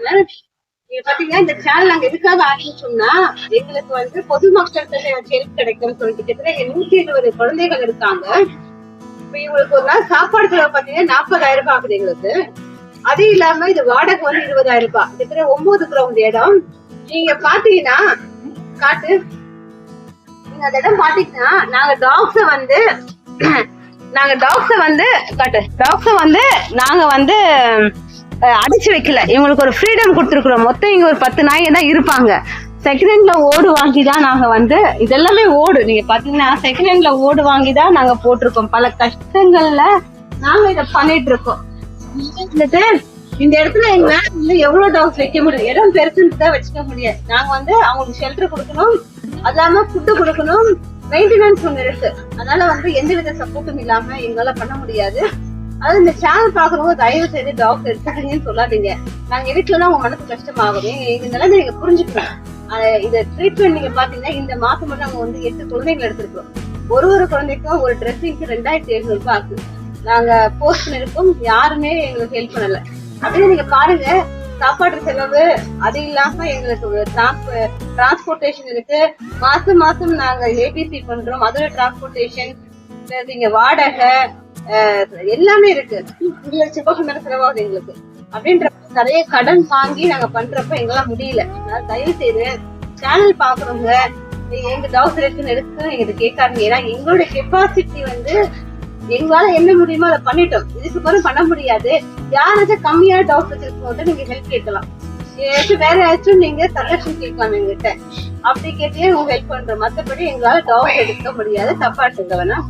நீங்க பாத்தீங்கன்னா இந்த சேனல் நாங்க எதுக்காக ஆரம்பிச்சோம்னா எங்களுக்கு வந்து பொதுமக்கள் ஹெல்ப் கிடைக்கும் சொல்லிட்டு கிட்டத்தட்ட 120 குழந்தைகள் இருக்காங்க. இப்ப இவங்களுக்கு ஒரு நாள் சாப்பாடு செலவு பாத்தீங்கன்னா 40,000 ரூபாய் ஆகுது எங்களுக்கு. அது இல்லாம இது வாடகை வந்து 20,000 ரூபாய். கிட்டத்தட்ட 9 கிரவுண்ட் இடம். நீங்க பாத்தீங்கன்னா காட்டு நீங்க அந்த இடம் பாத்தீங்கன்னா நாங்க டாக்ஸ வந்து நாங்க வந்து அடிச்சு வைக்கல. இவங்களுக்கு ஒரு ஃப்ரீடம் கொடுத்துருக்குறோம். மொத்தம் இங்க ஒரு 10 நாய் தான் இருப்பாங்க. செகண்ட் ஹேண்ட்ல ஓடு வாங்கிதான் நாங்க வந்து இதெல்லாமே ஓடு நீங்க பாத்தீங்கன்னா செகண்ட் ஹேண்ட்ல ஓடு வாங்கிதான் நாங்க போட்டிருக்கோம். பல கஷ்டங்கள்ல நாங்க இத பண்ணிட்டு இருக்கோம். இந்த இடத்துல எங்களால எவ்வளவு டாக்ஸ் வைக்க முடியும்? இடம் பெருசுன்னு தான் வச்சுக்க முடியாது. நாங்க வந்து அவங்களுக்கு ஷெல்டர் கொடுக்கணும், அது இல்லாம ஃபுட்டு கொடுக்கணும், மெயின்டெனன்ஸ் ஒண்ணு இருக்கு. அதனால வந்து எந்த வித சப்போர்ட்டும் இல்லாம எங்களால பண்ண முடியாது. அது இந்த சேனல் பாக்குறவங்க தயவு செய்து டாக்டர் எடுத்துக்கீங்கன்னு சொல்லாதீங்க. நாங்க எதுக்குலாம் உங்க மனசு கஷ்டமாகும். எங்க நிலைமை நீங்க புரிஞ்சுக்கணும். இந்த ட்ரீட்மெண்ட் நீங்க பாத்தீங்கன்னா இந்த மாசம் மட்டும் நாங்க வந்து 8 குழந்தைகள் எடுத்திருக்கோம். ஒரு குழந்தைக்கும் ஒரு ட்ரெஸ்ஸிங்க்கு 2700 ரூபாய் ஆகுது. நாங்க போஸ்ட் பண்ணிருக்கோம், யாருமே எங்களுக்கு ஹெல்ப் பண்ணல. அப்படியே நீங்க பாருங்க, சாப்பாடு செலவு அது இல்லாம எங்களுக்கு டிரான்ஸ்போர்டேஷன் இருக்கு. மாசம் நாங்க ஏபிசி பண்றோம், அதோட டிரான்ஸ்போர்டேஷன், இங்க வாடகை எல்லாமே இருக்கு. 2 லட்சம் ரூபாய்க்கு மேல செலவாகுது எங்களுக்கு. அப்படின்றப்ப நிறைய கடன் வாங்கி நாங்க பண்றப்ப எங்களால முடியல. தயவு செய்து சேனல் பாக்குறவங்க எங்க டாக்டர் எடுத்து எங்க கேட்காதீங்க. ஏன்னா எங்களுடைய கெப்பாசிட்டி வந்து எங்களால என்ன முடியுமோ அதை பண்ணிட்டோம். இதுக்கு பிறகு பண்ண முடியாது. யாராச்சும் கம்மியான டாக்டர் இருக்கும்போது நீங்க ஹெல்ப் கேட்கலாம். வேற ஏதாச்சும் நீங்க சஜஷன் கேட்கலாம் எங்கிட்ட. அப்படி கேட்டே உங்க ஹெல்ப் பண்றோம். மத்தபடி எங்களால டாக்டர் எடுக்க முடியாது. தப்பா எடுத்துக்க வேணாம்.